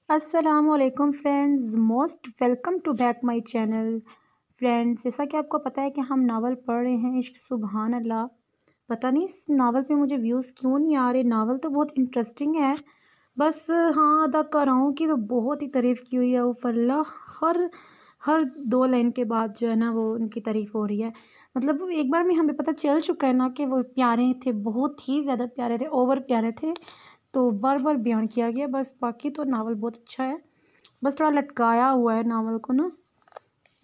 السلام علیکم friends, most welcome to back my channel. Friends, جیسا کہ آپ کو پتہ ہے کہ ہم ناول پڑھ رہے ہیں عشق سبحان اللہ۔ پتہ نہیں اس ناول پہ مجھے ویوز کیوں نہیں آ رہے۔ ناول تو بہت انٹرسٹنگ ہے، بس ہاں اداکاراؤں کی تو بہت ہی تعریف کی ہوئی ہے اوف اللہ۔ ہر 2 لائن کے بعد جو ہے نا وہ ان کی تعریف ہو رہی ہے۔ مطلب ایک بار میں ہمیں پتہ چل چکا ہے نا کہ وہ پیارے تھے، بہت ہی زیادہ پیارے تھے، اوور پیارے تھے، تو بار بار بیان کیا گیا۔ بس باقی تو ناول بہت اچھا ہے، بس تھوڑا لٹکایا ہوا ہے ناول کو نا،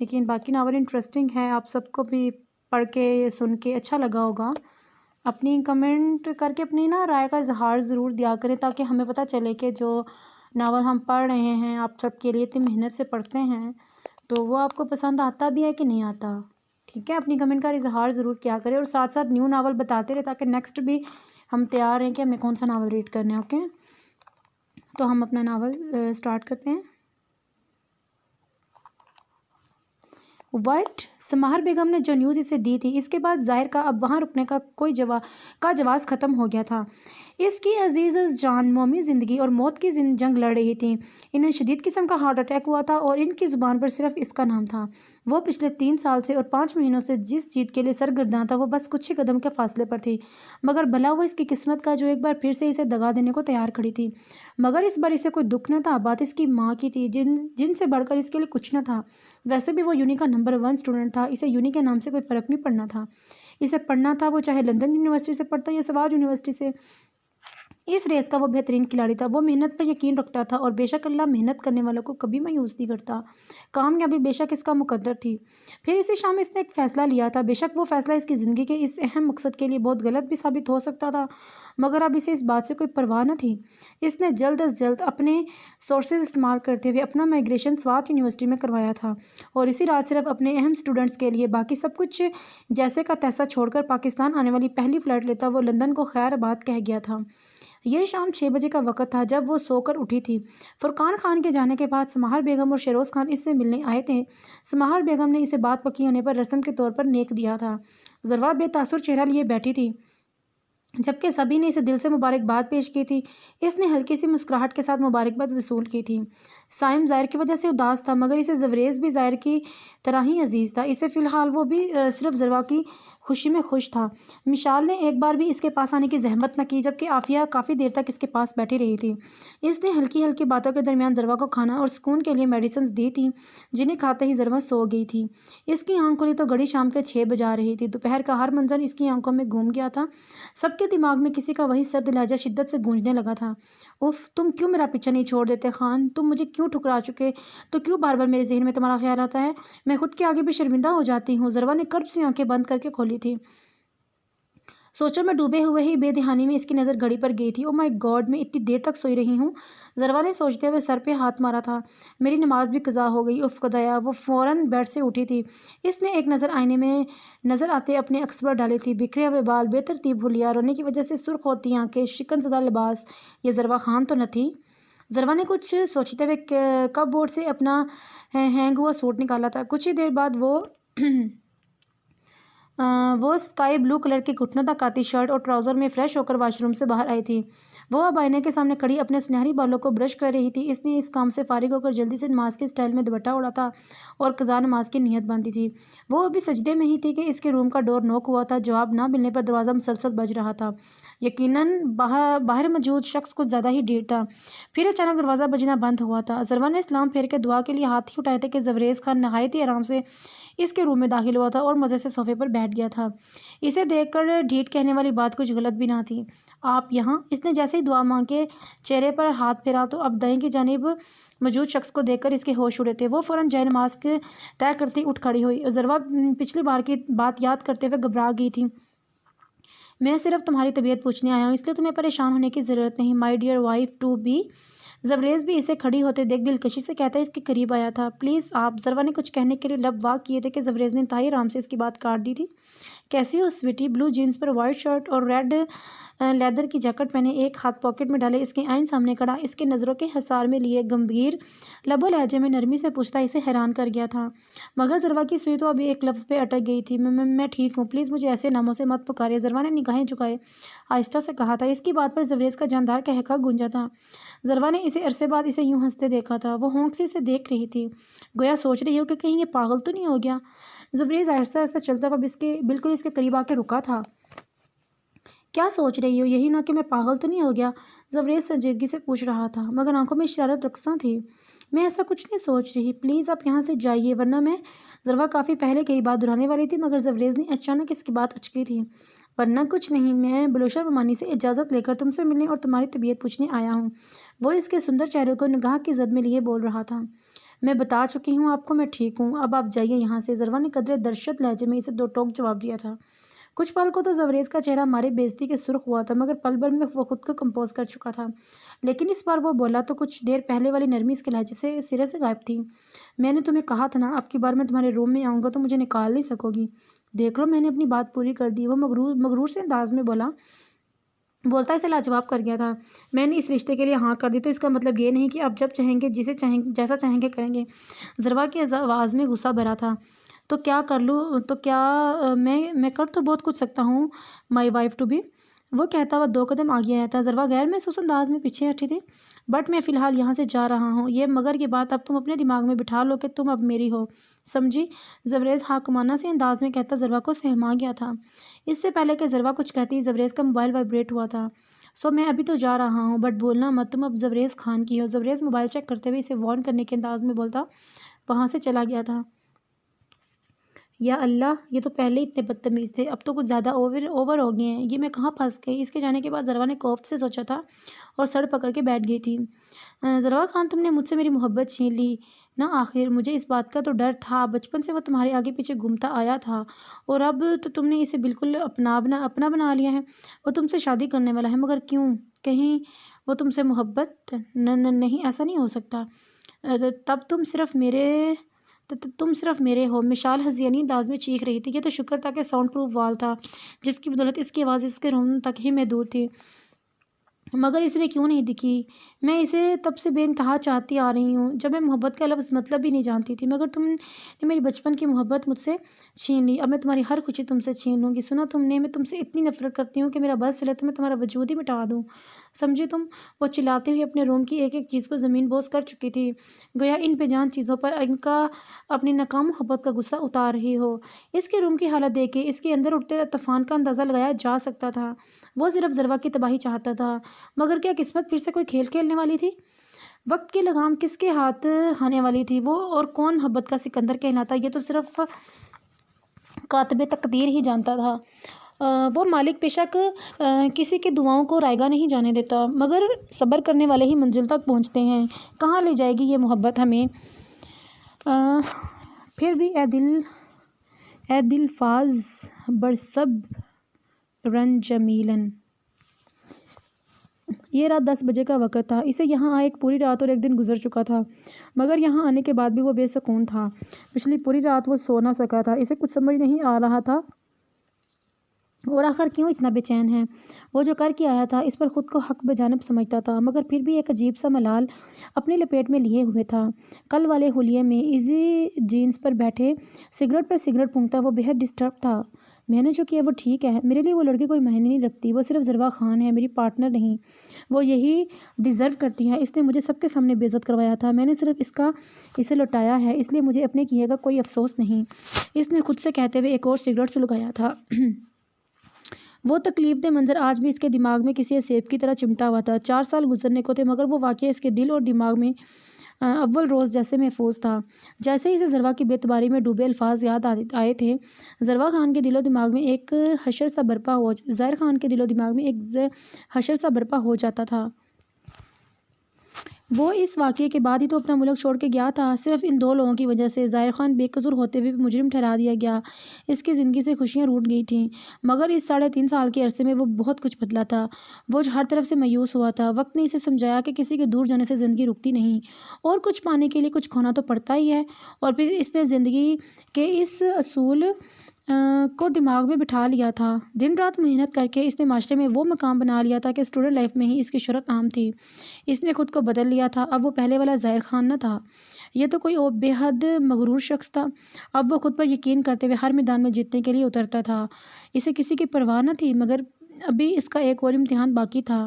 لیکن باقی ناول انٹرسٹنگ ہے۔ آپ سب کو بھی پڑھ کے سن کے اچھا لگا ہوگا۔ اپنی کمنٹ کر کے اپنی نا رائے کا اظہار ضرور دیا کریں، تاکہ ہمیں پتہ چلے کہ جو ناول ہم پڑھ رہے ہیں آپ سب کے لیے اتنی محنت سے پڑھتے ہیں تو وہ آپ کو پسند آتا بھی ہے کہ نہیں آتا۔ ٹھیک ہے، اپنی کمنٹ کا اظہار ضرور کیا کریں، اور ساتھ ساتھ نیو ناول بتاتے رہے تاکہ نیکسٹ بھی ہم تیار ہیں کہ ہم نے کون سا ناول ریڈ کرنا ہے۔ اوکے، تو ہم اپنا ناول سٹارٹ کرتے ہیں۔ وائٹ سماہر بیگم نے جو نیوز اسے دی تھی، اس کے بعد ظاہر کا اب وہاں رکنے کا جواز ختم ہو گیا تھا۔ اس کی عزیز جان مومی زندگی اور موت کی جنگ لڑ رہی تھی۔ انہیں شدید قسم کا ہارٹ اٹیک ہوا تھا اور ان کی زبان پر صرف اس کا نام تھا۔ وہ پچھلے 3 سال سے اور 5 مہینوں سے جس جیت کے لیے سرگرداں تھا وہ بس کچھ ہی قدم کے فاصلے پر تھی، مگر بھلا وہ اس کی قسمت کا جو ایک بار پھر سے اسے دگا دینے کو تیار کھڑی تھی۔ مگر اس بار اسے کوئی دکھ نہ تھا، بات اس کی ماں کی تھی جن سے بڑھ کر اس کے لیے کچھ نہ تھا۔ ویسے بھی وہ یونی کا نمبر 1 اسٹوڈنٹ تھا، اسے یونی کے نام سے کوئی فرق نہیں پڑنا تھا۔ اسے پڑھنا تھا، وہ چاہے لندن یونیورسٹی سے پڑھتا یا سواج یونیورسٹی سے۔ اس ریس کا وہ بہترین کھلاڑی تھا، وہ محنت پر یقین رکھتا تھا، اور بے شک اللہ محنت کرنے والوں کو کبھی مایوس نہیں کرتا۔ کامیابی بے شک اس کا مقدر تھی۔ پھر اسی شام اس نے ایک فیصلہ لیا تھا، بے شک وہ فیصلہ اس کی زندگی کے اس اہم مقصد کے لیے بہت غلط بھی ثابت ہو سکتا تھا، مگر اب اسے اس بات سے کوئی پرواہ نہ تھی۔ اس نے جلد از جلد اپنے سورسز استعمال کرتے ہوئے اپنا مائگریشن سوات یونیورسٹی میں کروایا تھا، اور اسی رات صرف اپنے اہم اسٹوڈنٹس کے لیے باقی سب کچھ جیسے کا تیسا چھوڑ کر پاکستان آنے والی پہلی فلائٹ لیتا وہ لندن کو خیر آباد کہہ گیا تھا۔ یہ شام 6 بجے کا وقت تھا جب وہ سو کر اٹھی تھی۔ فرقان خان کے جانے کے بعد سماہر بیگم اور شیروز خان اس سے ملنے آئے تھے۔ سماہر بیگم نے اسے بات پکی ہونے پر رسم کے طور پر نیک دیا تھا۔ ذروا بے تاثر چہرہ لیے بیٹھی تھی، جبکہ سبھی نے اسے دل سے مبارکباد پیش کی تھی۔ اس نے ہلکی سی مسکراہٹ کے ساتھ مبارکباد وصول کی تھی۔ سائم ظاہر کی وجہ سے اداس تھا، مگر اسے زوریز بھی ظاہر کی طرح ہی عزیز تھا۔ اسے فی الحال وہ بھی صرف ذروا کی خوشی میں خوش تھا۔ مشال نے ایک بار بھی اس کے پاس آنے کی زحمت نہ کی، جبکہ عافیہ کافی دیر تک اس کے پاس بیٹھی رہی تھی۔ اس نے ہلکی ہلکی باتوں کے درمیان ذروا کو کھانا اور سکون کے لیے میڈیسنز دی تھیں، جنہیں کھاتے ہی ذروا سو گئی تھی۔ اس کی آنکھ کھلی تو گھڑی شام کے 6 بجا رہی تھی۔ دوپہر کا ہر منظر اس کی آنکھوں میں گھوم گیا تھا۔ سب کے دماغ میں کسی کا وہی سرد لہجہ شدت سے گونجنے لگا تھا۔ اف، تم کیوں میرا پیچھا نہیں چھوڑ دیتے خان؟ تم مجھے کیوں ٹھکرا چکے تو کیوں بار بار میرے ذہن میں تمہارا خیال آتا ہے؟ میں خود کے آگے بھی شرمندہ ہو جاتی ہوں۔ ذروا نے کرب سے آنکھیں بند کر کے کھولی تھی۔ سوچوں میں ڈوبے ہوئے ہی بے دہانی میں اس کی نظر گھڑی پر گئی تھی۔ او مائی گاڈ، میں اتنی دیر تک سوئی رہی ہوں؟ ذروا نے سوچتے ہوئے سر پہ ہاتھ مارا تھا۔ میری نماز بھی قضا ہو گئی۔ اف خدایا، وہ فوراً بیڈ سے اٹھی تھی۔ اس نے ایک نظر آئینے میں نظر آتے اپنے عکس پر ڈالی تھی۔ بکھرے ہوئے بال، بے ترتیب حلیہ، رونے کی وجہ سے سرخ ہوتی آنکھیں، شکن زدہ لباس، یہ ذروا خان تو نہ تھی؟ ذروا نے کچھ سوچتے ہوئے کپ بورڈ سے اپنا ہینگ ہوا سوٹ نکالا تھا۔ کچھ ہی دیر بعد وہ اسکائی بلو کلر کی گھٹنوں تک آتی شرٹ اور ٹراؤزر میں فریش ہو کر واش روم سے باہر آئی تھی۔ وہ اب آئینے کے سامنے کھڑی اپنے سنہری بالوں کو برش کر رہی تھی۔ اس نے اس کام سے فارغ ہو کر جلدی سے نماز کے اسٹائل میں دوپٹہ اوڑھا تھا اور قضا نماز کی نیت باندھی تھی۔ وہ ابھی سجدے میں ہی تھی کہ اس کے روم کا ڈور نوک ہوا تھا۔ جواب نہ ملنے پر دروازہ مسلسل بج رہا تھا۔ یقیناً باہر موجود شخص کچھ زیادہ ہی ڈھیر تھا۔ پھر اچانک دروازہ بجنا بند ہوا تھا۔ ذروا نے سلام پھیر کے دعا کے لیے ہاتھ ہی اٹھائے تھے کہ زوریز خان نہایت ہی آرام سے اس کے روم میں داخل ہوا تھا اور مزے سے صوفے پر بیٹھ گیا تھا۔ اسے دیکھ کر ڈھیٹ کہنے والی بات کچھ غلط بھی نہ تھی۔ آپ یہاں؟ اس نے جیسے ہی دعا مانگ کے چہرے پر ہاتھ پھیرا تو اب دائیں کی جانب موجود شخص کو دیکھ کر اس کے ہوش اڑے تھے۔ وہ فوراً جائے نماز کے طے کرتی اٹھ کھڑی ہوئی۔ ذروا پچھلی بار کی بات یاد کرتے ہوئے گھبرا گئی تھی۔ میں صرف تمہاری طبیعت پوچھنے آیا ہوں، اس لیے تمہیں پریشان ہونے کی ضرورت نہیں، my dear wife to be. Zoraiz بھی اسے کھڑی ہوتے دیکھ دلکشی سے کہتا اس کے قریب آیا تھا۔ پلیز آپ۔ ذروا نے کچھ کہنے کے لیے لب واک کیے تھے کہ زوریز نے انتہائی آرام سے اس کی بات کاٹ دی تھی۔ کیسی ہو سویٹی؟ بلو جینس پر وائٹ شرٹ اور ریڈ لیدر کی جیکٹ پہنے، ایک ہاتھ پاکٹ میں ڈالے اس کے آئین سامنے کھڑا، اس کے نظروں کے حصار میں لیے گمبھیر لب و لہجے میں نرمی سے پوچھتا اسے حیران کر گیا تھا۔ مگر ذروہ کی سوئی تو ابھی ایک لفظ پہ اٹک گئی تھی۔ میں ٹھیک ہوں، پلیز مجھے ایسے ناموں سے مت پکارے، ذروہ نے نگاہیں جھکائے آہستہ سے کہا تھا۔ اس کی بات پر زبریز کا جاندار قہقہ گونجا تھا۔ ذروہ نے اسے عرصے بعد اسے یوں ہنستے دیکھا تھا۔ وہ ہونک سے اسے دیکھ رہی تھی، گویا سوچ رہی ہو کہ کہیں یہ پاگل تو نہیں ہو گیا۔ زبریز آہستہ آہستہ چلتا ہوا بالکل اس کے قریب آ کے رکا تھا۔ کیا سوچ رہی ہو؟ یہی نہ کہ میں پاگل تو نہیں ہو گیا؟ زبریز سنجیدگی سے پوچھ رہا تھا، مگر آنکھوں میں شرارت رقصاں تھی۔ میں ایسا کچھ نہیں سوچ رہی، پلیز آپ یہاں سے جائیے ورنہ میں… ذروہ کافی پہلے کئی بات دہرانے والی تھی، مگر زبریز نے اچانک اس کی بات اچکی تھی۔ ورنہ کچھ نہیں، میں بلوشہ بمانی سے اجازت لے کر تم سے ملنے اور تمہاری طبیعت پوچھنے آیا ہوں۔ وہ اس کے سندر چہرے کو نگاہ کی زد میں لیے بول رہا تھا۔ میں بتا چکی ہوں آپ کو، میں ٹھیک ہوں، اب آپ جائیے یہاں سے۔ ذروہ نے قدرے درشت لہجے میں اسے دو ٹوک جواب دیا تھا۔ کچھ پل کو تو زبریز کا چہرہ مارے بےعزتی کے سرخ ہوا تھا، مگر پل بھر میں وہ خود کو کمپوز کر چکا تھا۔ لیکن اس بار وہ بولا تو کچھ دیر پہلے والی نرمی اس کے لہجے سے سرے سے غائب تھی۔ میں نے تمہیں کہا تھا نا، اب کی بار میں تمہارے روم میں آؤں گا تو مجھے نکال نہیں سکو گی۔ دیکھ لو، میں نے اپنی بات پوری کر دی، وہ مغرور سے انداز میں بولتا اسے لاجواب کر گیا تھا۔ میں نے اس رشتے کے لیے ہاں کر دی تو اس کا مطلب یہ نہیں کہ آپ جب چاہیں گے جیسا چاہیں گے کریں گے۔ ذروہ کی آواز میں غصہ بھرا تھا۔ تو کیا کر لوں؟ تو کیا میں کر تو بہت کچھ سکتا ہوں، مائی وائف ٹو بی، وہ کہتا ہوا 2 قدم آگے آیا تھا۔ ذروہ غیر محسوس انداز میں پیچھے ہٹی تھی۔ بٹ میں فی الحال یہاں سے جا رہا ہوں، مگر یہ بات اب تم اپنے دماغ میں بٹھا لو کہ تم اب میری ہو، سمجھی؟ زبریز حاکمانہ سے انداز میں کہتا ذروہ کو سہما گیا تھا۔ اس سے پہلے کہ ذروہ کچھ کہتی، زبریز کا موبائل وائبریٹ ہوا تھا۔ میں ابھی تو جا رہا ہوں، بٹ بولنا مت، تم اب زبریز خان کی ہو۔ زبریز موبائل چیک کرتے ہوئے اسے وارن کرنے کے انداز میں بولتا وہاں سے چلا گیا تھا۔ یا اللہ، یہ تو پہلے اتنے بدتمیز تھے، اب تو کچھ زیادہ اوور ہو گئے ہیں۔ یہ میں کہاں پھنس گئی؟ اس کے جانے کے بعد ذروہ نے کوفت سے سوچا تھا اور سر پکڑ کے بیٹھ گئی تھی۔ ذروہ خان، تم نے مجھ سے میری محبت چھین لی نا آخر؟ مجھے اس بات کا تو ڈر تھا، بچپن سے وہ تمہارے آگے پیچھے گھومتا آیا تھا اور اب تو تم نے اسے بالکل اپنا بنا لیا ہے۔ وہ تم سے شادی کرنے والا ہے، مگر کیوں؟ کہیں وہ تم سے محبت… نہیں، ایسا نہیں ہو سکتا۔ تب تم صرف میرے ہو، مشال حزینی انداز میں چیخ رہی تھی۔ یہ تو شکر تھا کہ ساؤنڈ پروف وال تھا، جس کی بدولت اس کی آواز اس کے روم تک ہی محدود تھی، مگر اس میں کیوں نہیں دکھی؟ میں اسے تب سے بے انتہا چاہتی آ رہی ہوں، جب میں محبت کا لفظ مطلب بھی نہیں جانتی تھی، مگر تم نے میری بچپن کی محبت مجھ سے چھین لی۔ اب میں تمہاری ہر خوشی تم سے چھین لوں گی۔ سنا تم نے، میں تم سے اتنی نفرت کرتی ہوں کہ میرا بس چلے تو میں تمہارا وجود ہی مٹا دوں، سمجھی تم؟ وہ چلاتے ہوئے اپنے روم کی ایک ایک چیز کو زمین بوس کر چکی تھی، گویا ان بے جان چیزوں پر ان کا اپنی ناکام محبت کا غصہ اتار رہی ہو۔ اس کے روم کی حالت دیکھ کے اس کے اندر اٹھتے طوفان کا اندازہ لگایا جا سکتا تھا۔ وہ صرف ذروہ کی تباہی چاہتا تھا، مگر کیا قسمت پھر سے کوئی کھیل کھیلنے والی تھی؟ وقت کی لگام کس کے ہاتھ آنے والی تھی؟ وہ اور کون محبت کا سکندر کہلاتا؟ یہ تو صرف کاتب تقدیر ہی جانتا تھا۔ وہ مالک بے شک کسی کی دعاؤں کو رائگاں نہیں جانے دیتا، مگر صبر کرنے والے ہی منزل تک پہنچتے ہیں۔ کہاں لے جائے گی یہ محبت ہمیں؟ پھر بھی اے دل فاز برصبرن جمیلاً۔ یہ رات 10 بجے کا وقت تھا۔ اسے یہاں آئے ایک پوری رات اور ایک دن گزر چکا تھا، مگر یہاں آنے کے بعد بھی وہ بے سکون تھا۔ پچھلی پوری رات وہ سو نہ سکا تھا۔ اسے کچھ سمجھ نہیں آ رہا تھا اور آخر کیوں اتنا بے چین ہے۔ وہ جو کر کے آیا تھا اس پر خود کو حق بجانب سمجھتا تھا، مگر پھر بھی ایک عجیب سا ملال اپنی لپیٹ میں لیے ہوئے تھا۔ کل والے حلیے میں ایزی جینس پر بیٹھے سگریٹ پہ سگریٹ پھونکتا وہ بے حد ڈسٹرب تھا۔ میں نے جو کیا وہ ٹھیک ہے، میرے لیے وہ لڑکی کوئی معنی نہیں رکھتی، وہ صرف ذروہ خان ہے، میری پارٹنر نہیں۔ وہ یہی ڈیزرو کرتی ہے۔ اس نے مجھے سب کے سامنے بے عزت کروایا تھا، میں نے صرف اسے لوٹایا ہے، اس لیے مجھے اپنے کیے کا کوئی افسوس نہیں، اس نے خود سے کہتے ہوئے ایک اور سگریٹ سلگایا تھا۔ وہ تکلیف دہ منظر آج بھی اس کے دماغ میں کسی سیب کی طرح چمٹا ہوا تھا۔ 4 سال گزرنے کو تھے، مگر وہ واقعہ اس کے دل اور دماغ میں اول روز جیسے محفوظ تھا۔ جیسے ہی اسے ذروہ کی بے اعتباری میں ڈوبے الفاظ یاد آئے تھے، ذروہ خان کے دل و دماغ میں ایک حشر سا برپا ہو جاتا تھا۔ وہ اس واقعے کے بعد ہی تو اپنا ملک چھوڑ کے گیا تھا، صرف ان 2 لوگوں کی وجہ سے۔ ظاہر خان بے قصور ہوتے ہوئے بھی مجرم ٹھہرا دیا گیا، اس کی زندگی سے خوشیاں روٹ گئی تھیں، مگر اس 3.5 سال کے عرصے میں وہ بہت کچھ بدلا تھا۔ وہ ہر طرف سے مایوس ہوا تھا۔ وقت نے اسے سمجھایا کہ کسی کے دور جانے سے زندگی رکتی نہیں، اور کچھ پانے کے لیے کچھ کھونا تو پڑتا ہی ہے۔ اور پھر اس نے زندگی کے اس اصول کو دماغ میں بٹھا لیا تھا۔ دن رات محنت کر کے اس نے معاشرے میں وہ مقام بنا لیا تھا کہ اسٹوڈنٹ لائف میں ہی اس کی شہرت عام تھی۔ اس نے خود کو بدل لیا تھا، اب وہ پہلے والا ظاہر خان نہ تھا۔ یہ تو کوئی بے حد مغرور شخص تھا۔ اب وہ خود پر یقین کرتے ہوئے ہر میدان میں جیتنے کے لیے اترتا تھا۔ اسے کسی کی پرواہ نہ تھی، مگر ابھی اس کا ایک اور امتحان باقی تھا۔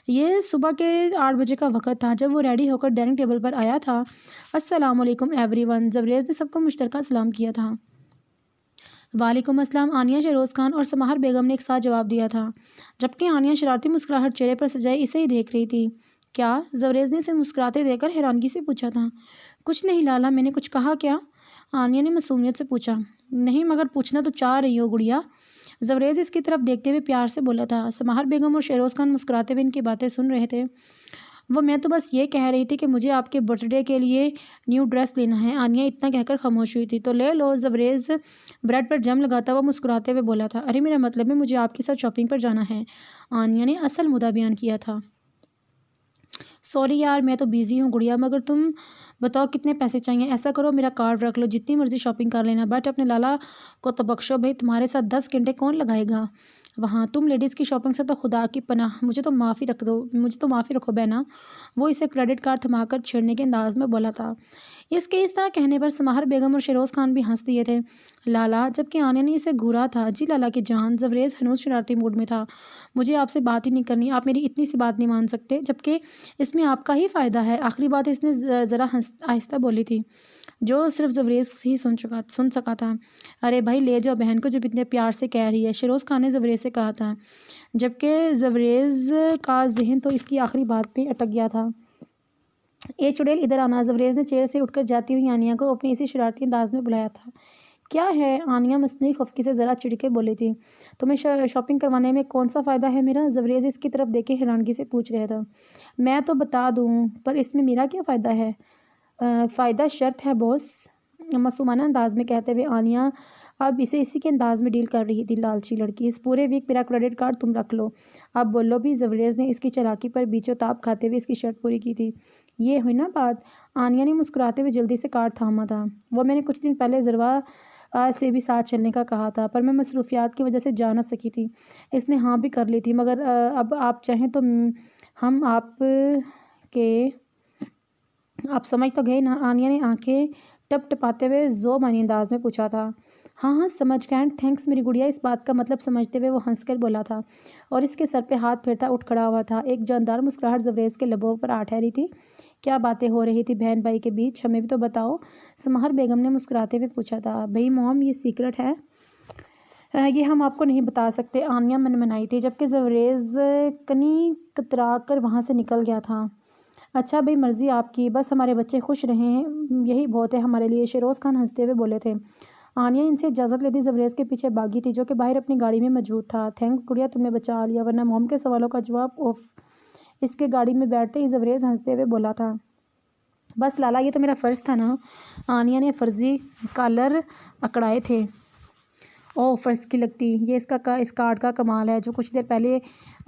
یہ صبح کے 8 بجے کا وقت تھا جب وہ ریڈی ہو کر ڈائننگ ٹیبل پر آیا تھا۔ السلام علیکم ایوری ون، زبریز نے سب کو مشترکہ سلام کیا تھا۔ وعلیکم السلام، آنیہ، شہروز خان اور سماہر بیگم نے ایک ساتھ جواب دیا تھا، جبکہ آنیہ شرارتی مسکراہٹ چہرے پر سجائے اسے ہی دیکھ رہی تھی۔ کیا؟ زبریز نے اسے مسکراتے دیکھ کر حیرانگی سے پوچھا تھا۔ کچھ نہیں لالا، میں نے کچھ کہا کیا؟ آنیہ نے معصومیت سے پوچھا۔ نہیں، مگر پوچھنا تو چاہ رہی ہو گڑیا، زبریز اس کی طرف دیکھتے ہوئے پیار سے بولا تھا۔ سماہر بیگم اور شہروز خان مسکراتے ہوئے ان کی باتیں سن رہے تھے۔ میں تو بس یہ کہہ رہی تھی کہ مجھے آپ کے برتھ ڈے کے لیے نیو ڈریس لینا ہے، آنیہ اتنا کہہ کر خاموش ہوئی تھی۔ تو لے لو، زبریز بریڈ پر جم لگاتا ہوا مسکراتے ہوئے بولا تھا۔ ارے میرا مطلب ہے مجھے آپ کے ساتھ شاپنگ پر جانا ہے، آنیہ نے اصل مدعا بیان کیا تھا۔ سوری یار، میں تو بیزی ہوں گڑیا، مگر تم بتاؤ کتنے پیسے چاہیے؟ ایسا کرو میرا کارڈ رکھ لو، جتنی مرضی شاپنگ کر لینا، بٹ اپنے لالا کو تو بخشو بھائی، تمہارے ساتھ 10 گھنٹے کون لگائے گا وہاں؟ تم لیڈیز کی شاپنگ سے تو خدا کی پناہ، مجھے تو معافی رکھو بہنا، وہ اسے کریڈٹ کارڈ تھما کر چھیڑنے کے انداز میں بولا تھا۔ اس کے اس طرح کہنے پر سماہر بیگم اور شہروز خان بھی ہنس دیے تھے۔ لالا، جبکہ آنیہ نے اسے گھورا تھا۔ جی لالا کی جان، زبریز ہنوز شرارتی موڈ میں تھا۔ مجھے آپ سے بات ہی نہیں کرنی، آپ میری اتنی سی بات نہیں مان سکتے، جبکہ اس میں آپ کا ہی فائدہ ہے۔ آخری بات اس نے ذرا آہستہ بولی تھی، جو صرف زبریز ہی سن سکا تھا۔ ارے بھائی لے جاؤ بہن کو، جب اتنے پیار سے کہہ رہی ہے، شہروز خان نے زبریز سے کہا تھا، جبکہ زبریز کا ذہن تو اس کی آخری بات پہ اٹک گیا تھا۔ اے چڑیل ادھر آنا، زبریز نے چیئر سے اٹھ کر جاتی ہوئی آنیہ کو اپنے اسی شرارتی انداز میں بلایا تھا۔ کیا ہے؟ آنیہ مصنوعی خفگی سے ذرا چڑ کے بولی تھی۔ تمہیں شاپنگ کروانے میں کون سا فائدہ ہے میرا؟ زبریز اس کی طرف دیکھے حیرانگی سے پوچھ رہا تھا۔ میں تو بتا دوں، پر اس میں میرا کیا فائدہ ہے؟ فائدہ شرط ہے بوس، معصومانہ انداز میں کہتے ہوئے آنیہ اب اسے اسی کے انداز میں ڈیل کر رہی تھی۔ لالچی لڑکی، اس پورے ویک میرا کریڈٹ کارڈ تم رکھ لو، اب بولو بھی۔ زبریز نے اس کی چالاکی پر بیچو تاب کھاتے ہوئے اس کی شرط پوری کی تھی۔ یہ ہوئی نا بات؟ آنیہ نے مسکراتے ہوئے جلدی سے کارڈ تھاما تھا۔ وہ میں نے کچھ دن پہلے ضروا سے بھی ساتھ چلنے کا کہا تھا، پر میں مصروفیات کی وجہ سے جا نہ سکی تھی۔ اس نے ہاں بھی کر لی تھی، مگر اب آپ چاہیں تو ہم آپ سمجھ تو گئے نا؟ آنیہ نے آنکھیں ٹپ ٹپاتے ہوئے ذو معنی انداز میں پوچھا تھا۔ ہاں سمجھ گئے، تھینکس میری گڑیا، اس بات کا مطلب سمجھتے ہوئے وہ ہنس کر بولا تھا اور اس کے سر پہ ہاتھ پھیرتا اٹھ کھڑا ہوا تھا۔ ایک جاندار مسکراہٹ زبریز کے لبوں پر آ ٹھہری تھی۔ کیا باتیں ہو رہی تھی بہن بھائی کے بیچ؟ ہمیں بھی تو بتاؤ، سماہر بیگم نے مسکراتے ہوئے پوچھا تھا۔ بھائی موم، یہ سیکرٹ ہے، یہ ہم آپ کو نہیں بتا سکتے، آنیہ منمنائی تھی، جبکہ زبریز کنی کترا کر وہاں سے نکل گیا تھا۔ اچھا بھائی، مرضی آپ کی، بس ہمارے بچے خوش رہیں یہی بہت ہے ہمارے لیے، شہروز خان ہنستے ہوئے بولے تھے۔ آنیہ ان سے اجازت لیتی زبریز کے پیچھے بھاگی تھی، جو کہ باہر اپنی گاڑی میں موجود تھا۔ تھینکس گڑیا، تم نے بچا لیا، ورنہ موم کے سوالوں کا جواب اوف۔ اس کے گاڑی میں بیٹھتے ہی زبریز ہنستے ہوئے بولا تھا۔ بس لالا، یہ تو میرا فرض تھا نا؟ آنیہ نے فرضی کالر اکڑائے تھے۔ او فرض کی لگتی، یہ اس کارڈ کا کمال ہے جو کچھ دیر پہلے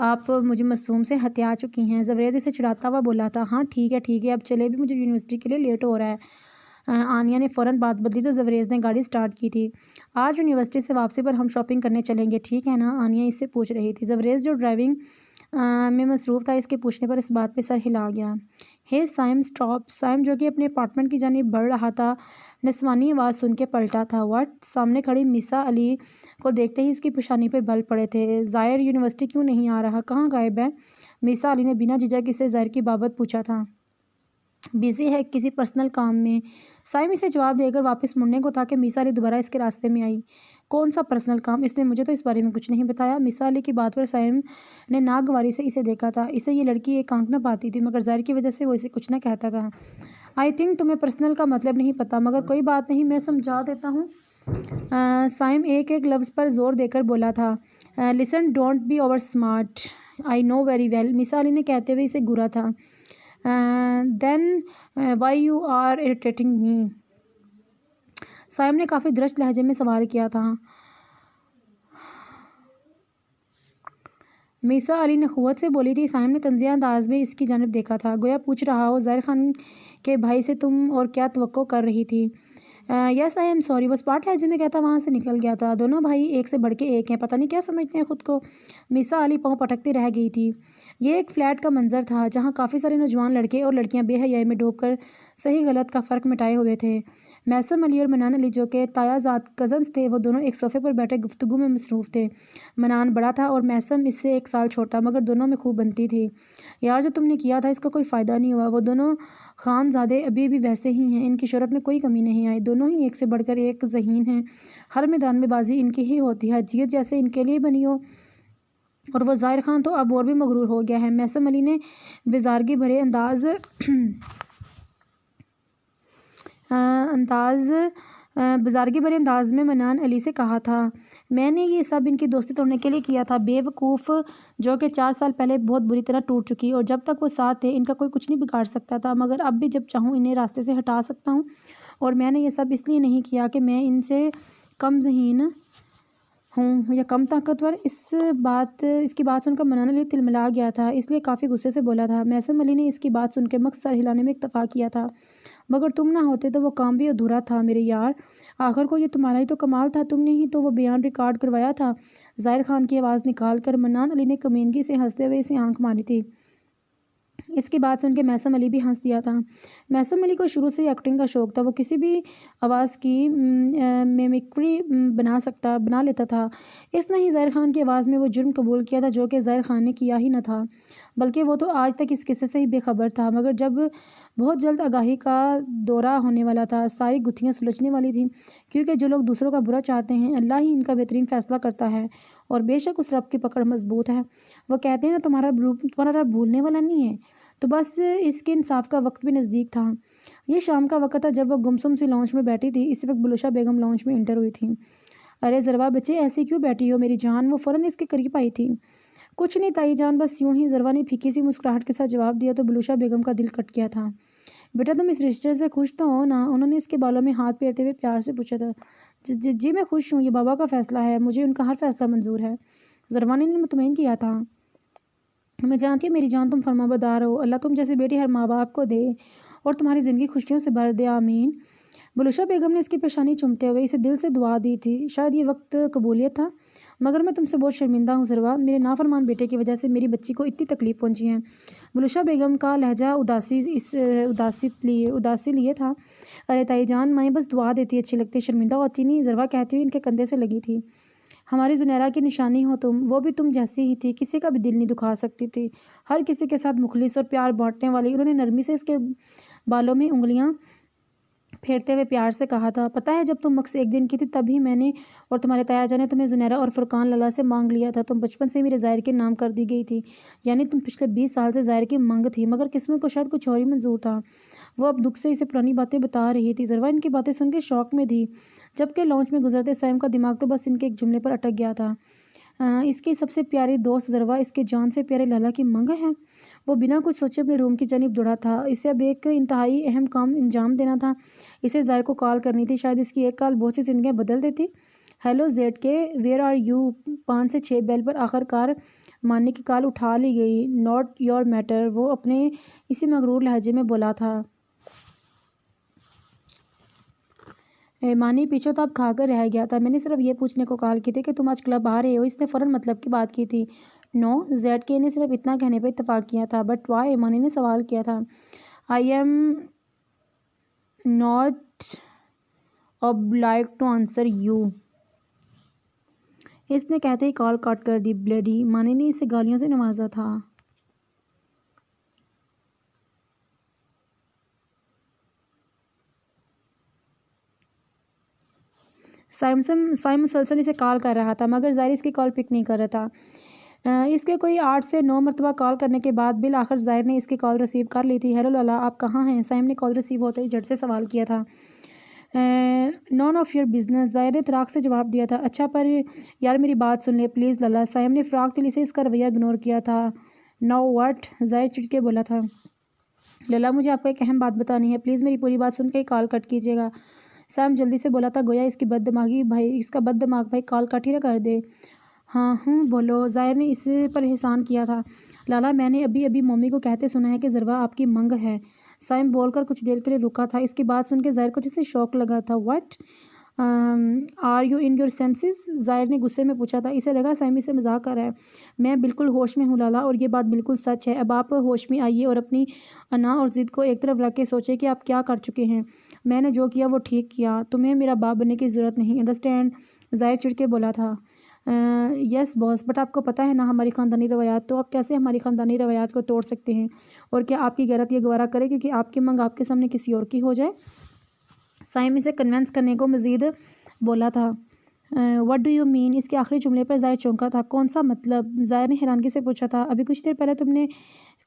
آپ مجھے معصوم سے ہتھیا چکی ہیں۔ زبریز اسے چڑھاتا ہوا بولا تھا۔ ہاں ٹھیک ہے، اب چلے بھی، مجھے یونیورسٹی کے لیے لیٹ ہو رہا ہے۔ آنیہ نے فوراً بات بدلی تو زبریز نے گاڑی سٹارٹ کی تھی۔ آج یونیورسٹی سے واپسی پر ہم شاپنگ کرنے چلیں گے، ٹھیک ہے نا؟ آنیہ اس سے پوچھ رہی تھی۔ زبریز جو ڈرائیونگ میں مصروف تھا، اس کے پوچھنے پر اس بات پہ سر ہلا گیا۔ ہے سائم اسٹاپ۔ سائم، جو کہ اپنے اپارٹمنٹ کی جانب بڑھ رہا تھا، نسوانی آواز سن کے پلٹا تھا۔ واٹ؟ سامنے کھڑی میسا علی کو دیکھتے ہی اس کی پیشانی پر بل پڑے تھے۔ ظاہر یونیورسٹی کیوں نہیں آ رہا؟ کہاں غائب ہے؟ میسا علی نے بنا جھجک اسے ظاہر کی بابت پوچھا تھا۔ بزی ہے کسی پرسنل کام میں، سائم اسے جواب دے کر واپس مڑنے کو تھا کہ میسا علی دوبارہ اس کے راستے میں آئی۔ کون سا پرسنل کام؟ اس نے مجھے تو اس بارے میں کچھ نہیں بتایا۔ میسا علی کی بات پر سائم نے ناگواری سے اسے دیکھا تھا۔ اسے یہ لڑکی ایک آنکھ نہ پاتی تھی، مگر ظاہر کی وجہ سے وہ اسے کچھ نہ کہتا تھا۔ آئی تھنک تمہیں پرسنل کا مطلب نہیں پتا، مگر کوئی بات نہیں، میں سمجھا دیتا ہوں۔ سائم ایک لفظ پر زور دے کر بولا تھا۔ Listen, don't be over smart, I know very well, Maisa Ali نے کہتے ہوئے اسے گھورا تھا۔ Then why you are irritating me, Saim نے کافی درشت لہجے میں سوال کیا تھا۔ میسا علی نے قوت سے بولی تھی۔ سائم نے طنزیہ انداز میں اس کی جانب دیکھا تھا، گویا پوچھ رہا ہو ظاہر خان کے بھائی سے تم اور کیا توقع کر رہی تھی؟ یس آئی ایم سوری، وہ اسپاٹ لہجے میں کہتا وہاں سے نکل گیا تھا۔ دونوں بھائی ایک سے بڑھ کے ایک ہیں، پتہ نہیں کیا سمجھتے ہیں خود کو۔ میسا علی پاؤں پٹکتی رہ گئی تھی۔ یہ ایک فلیٹ کا منظر تھا جہاں کافی سارے نوجوان لڑکے اور لڑکیاں بے حیائی میں ڈوب کر صحیح غلط کا فرق مٹائے ہوئے تھے۔ میسم علی اور منان علی جو کہ تایا زاد کزنز تھے، وہ دونوں ایک صوفے پر بیٹھے گفتگو میں مصروف تھے۔ منان بڑا تھا اور میسم اس سے 1 سال چھوٹا، مگر دونوں میں خوب بنتی تھی۔ یار جو تم نے کیا تھا اس کا کوئی فائدہ نہیں ہوا۔ وہ دونوں خان زادے ابھی بھی ویسے ہی ہیں، ان کی شہرت میں کوئی کمی نہیں آئی۔ دونوں ہی ایک سے بڑھ کر ایک ذہین ہیں، ہر میدان میں بازی ان کی ہی ہوتی ہے، جیت جیسے ان کے لیے بنی ہو۔ اور وہ ظاہر خان تو اب اور بھی مغرور ہو گیا ہے۔ میسم علی نے بیزارگی بھرے انداز میں منان علی سے کہا تھا، میں نے یہ سب ان کی دوستی توڑنے کے لیے کیا تھا۔ بے وقوف جو کہ 4 سال پہلے بہت بری طرح ٹوٹ چکی، اور جب تک وہ ساتھ تھے ان کا کوئی کچھ نہیں بگاڑ سکتا تھا، مگر اب بھی جب چاہوں انہیں راستے سے ہٹا سکتا ہوں۔ اور میں نے یہ سب اس لیے نہیں کیا کہ میں ان سے کم ذہین ہوں یا کم طاقتور۔ اس کی بات سن کر منان علی تلملا گیا تھا، اس لیے کافی غصے سے بولا تھا۔ میسم علی نے اس کی بات سن کے مکس سر ہلانے میں اکتفا کیا تھا، مگر تم نہ ہوتے تو وہ کام بھی ادھورا تھا میرے یار۔ آخر کو یہ تمہارا ہی تو کمال تھا، تم نے ہی تو وہ بیان ریکارڈ کروایا تھا۔ ظاہر خان کی آواز نکال کر منان علی نے کمینگی سے ہنستے ہوئے اسے آنکھ ماری تھی۔ اس کی بات سن کے میسم علی بھی ہنس دیا تھا۔ میسم علی کو شروع سے ایکٹنگ کا شوق تھا، وہ کسی بھی آواز کی میمکری بنا لیتا تھا۔ اس نے ہی ظاہر خان کی آواز میں وہ جرم قبول کیا تھا جو کہ ظاہر خان نے کیا ہی نہ تھا، بلکہ وہ تو آج تک اس قصے سے ہی بے خبر تھا۔ مگر جب بہت جلد آگاہی کا دورہ ہونے والا تھا، ساری گتھیاں سلجھنے والی تھیں، کیونکہ جو لوگ دوسروں کا برا چاہتے ہیں اللہ ہی ان کا بہترین فیصلہ کرتا ہے، اور بے شک اس رب کی پکڑ مضبوط ہے۔ وہ کہتے ہیں نا تمہارا رب بھولنے والا نہیں ہے۔ تو بس اس کے انصاف کا وقت بھی نزدیک تھا۔ یہ شام کا وقت تھا جب وہ گمسم سی لاؤنج میں بیٹھی تھی۔ اس وقت بلوشا بیگم لاؤنج میں انٹر ہوئی تھی۔ ارے ضروا بچے ایسی کیوں بیٹھی ہو میری جان؟ وہ فوراً اس کے قریب آئی تھی۔ کچھ نہیں تائی جان، بس یوں ہی۔ ضروا نے پھیکی سی مسکراہٹ کے ساتھ جواب دیا تو بلوشا بیگم کا دل کٹ گیا تھا۔ بیٹا تم اس رشتے سے خوش تو ہو نا؟ انہوں نے اس کے بالوں میں ہاتھ پھیرتے ہوئے پیار سے پوچھا تھا۔ جی میں خوش ہوں، یہ بابا کا فیصلہ ہے، مجھے ان کا ہر فیصلہ منظور ہے، ضروا نے مطمئن کیا تھا۔ میں جانتی ہوں میری جان تم فرما بردار ہو، اللہ تم جیسی بیٹی ہر ماں باپ کو دے اور تمہاری زندگی خوشیوں سے بھر دے، آمین۔ بلوشا بیگم نے اس کی پیشانی چومتے ہوئے اسے دل سے دعا دی تھی۔ شاید یہ وقت قبولیت تھا، مگر میں تم سے بہت شرمندہ ہوں ضروا، میرے نافرمان بیٹے کی وجہ سے میری بچی کو اتنی تکلیف پہنچی ہے۔ بلوشا بیگم کا لہجہ اداسی لیے تھا۔ ارے تائی جان، مائیں بس دعا دیتی اچھی لگتی، شرمندہ ہوتی نہیں، ضروا کہتی ہوئی ان کے کندھے سے لگی تھی۔ ہماری زنیرہ کی نشانی ہو تم، وہ بھی تم جیسی ہی تھی، کسی کا بھی دل نہیں دکھا سکتی تھی، ہر کسی کے ساتھ مخلص اور پیار بانٹنے والی۔ انہوں نے نرمی سے اس کے بالوں میں انگلیاں پھیرتے ہوئے پیار سے کہا تھا، پتہ ہے جب تم مکس 1 دن کی تھی تب ہی میں نے اور تمہارے تایا جان نے تمہیں زنیرہ اور فرقان لالا سے مانگ لیا تھا۔ تم بچپن سے ہی میرے ظاہر کے نام کر دی گئی تھی، یعنی تم پچھلے 20 سال سے ظاہر کی منگ تھی، مگر قسمت کو شاید کچھ اور ہی منظور تھا۔ وہ اب دکھ سے اسے پرانی باتیں بتا رہی تھی۔ ضروا ان کی باتیں سن کے شوق میں تھی، جبکہ لانچ میں گزرتے سائم کا دماغ تو بس ان کے ایک جملے پر اٹک گیا تھا، اس کی سب سے پیاری دوست ضروا اس کے جان سے پیارے لالا کی منگ ہے۔ وہ بنا کچھ سوچے اپنے روم کی جانب دوڑا تھا۔ اسے اب ایک انتہائی اہم کام انجام دینا تھا، اسے ظاہر کو کال کرنی تھی، شاید اس کی ایک کال بہت سی زندگیاں بدل دیتی۔ ہیلو زیڈ کے، ویئر آر یو؟ 5 سے 6 بیل پر آخر کار مانی کی کال اٹھا لی گئی۔ ناٹ یور میٹر، وہ اپنے اسی مغرور لہجے میں بولا تھا۔ مانی پیچھو تاب کھا کر رہ گیا تھا۔ میں نے صرف یہ پوچھنے کو کال کی تھی کہ تم آج کلب آ رہے ہو؟ اس نے فوراً مطلب کی بات کی تھی۔ نو، زیڈ کے نے صرف اتنا کہنے پر اتفاق کیا تھا۔ But why? مانی نے سوال کیا تھا۔ آئی am not obliged to answer you، اس نے کہتے ہی کال کاٹ کر دی۔ بلیڈی، مانی نے اسے گالیوں سے نوازا تھا۔ سائم مسلسل اسے کال کر رہا تھا، مگر ظاہر اس کی کال پک نہیں کر رہا تھا۔ اس کے کوئی 8 سے 9 مرتبہ کال کرنے کے بعد بالآخر ظاہر نے اس کی کال ریسیو کر لی تھی۔ ہیلو لالا، آپ کہاں ہیں؟ سائم نے کال ریسیو ہوتے ہی جھٹ سے سوال کیا تھا۔ نون آف یور بزنس، ظاہر نے تراق سے جواب دیا تھا۔ اچھا پر یار میری بات سن لے پلیز لالا۔ سائم نے فراق دلی سے اس کا رویہ اگنور کیا تھا۔ No what? ظاہر چڑ کے بولا تھا۔ لالا مجھے آپ کو ایک اہم بات بتانی ہے، پلیز میری پوری بات سن کے کال کٹ کیجیے گا۔ سائم جلدی سے بولا تھا، گویا اس کا بد دماغ بھائی کال کٹ ہی نہ کر دے۔ ہاں بولو۔ ظاہر نے اس پر احسان کیا تھا۔ لالا میں نے ابھی مومی کو کہتے سنا ہے کہ ضروا آپ کی منگ ہے۔ سائم بول کر کچھ دیر کے لیے رکا تھا۔ اس کی بات سن کے ظاہر کو جسے شوق لگا تھا۔ "What are you in your senses?" ظاہر نے غصے میں پوچھا تھا۔ اسے لگا سائم سے مذاق کر رہا ہے۔ "میں بالکل ہوش میں ہوں لالا، اور یہ بات بالکل سچ ہے۔ اب آپ ہوش میں آئیے اور اپنی انا اور ضد کو ایک طرف رکھ کے سوچیں کہ آپ کیا کر چکے ہیں۔ میں نے جو کیا وہ ٹھیک کیا۔ تمہیں میرا باپ بننے کی ضرورت نہیں، انڈرسٹینڈ؟" ظاہر چڑ کے بولا تھا۔ "یس باس، بٹ آپ کو پتہ ہے نا ہماری خاندانی روایات، تو آپ کیسے ہماری خاندانی روایات کو توڑ سکتے ہیں؟ اور کیا آپ کی غیرت یہ گوارا کرے گی کہ آپ کی منگ آپ کے سامنے کسی اور کی ہو جائے؟" سائم اسے کنونس کرنے کو مزید بولا تھا۔ "What do you mean?" اس کے آخری جملے پر ظاہر چونکا تھا۔ "کون سا مطلب؟" ظاہر نے حیرانگی سے پوچھا تھا۔ "ابھی کچھ دیر پہلے تم نے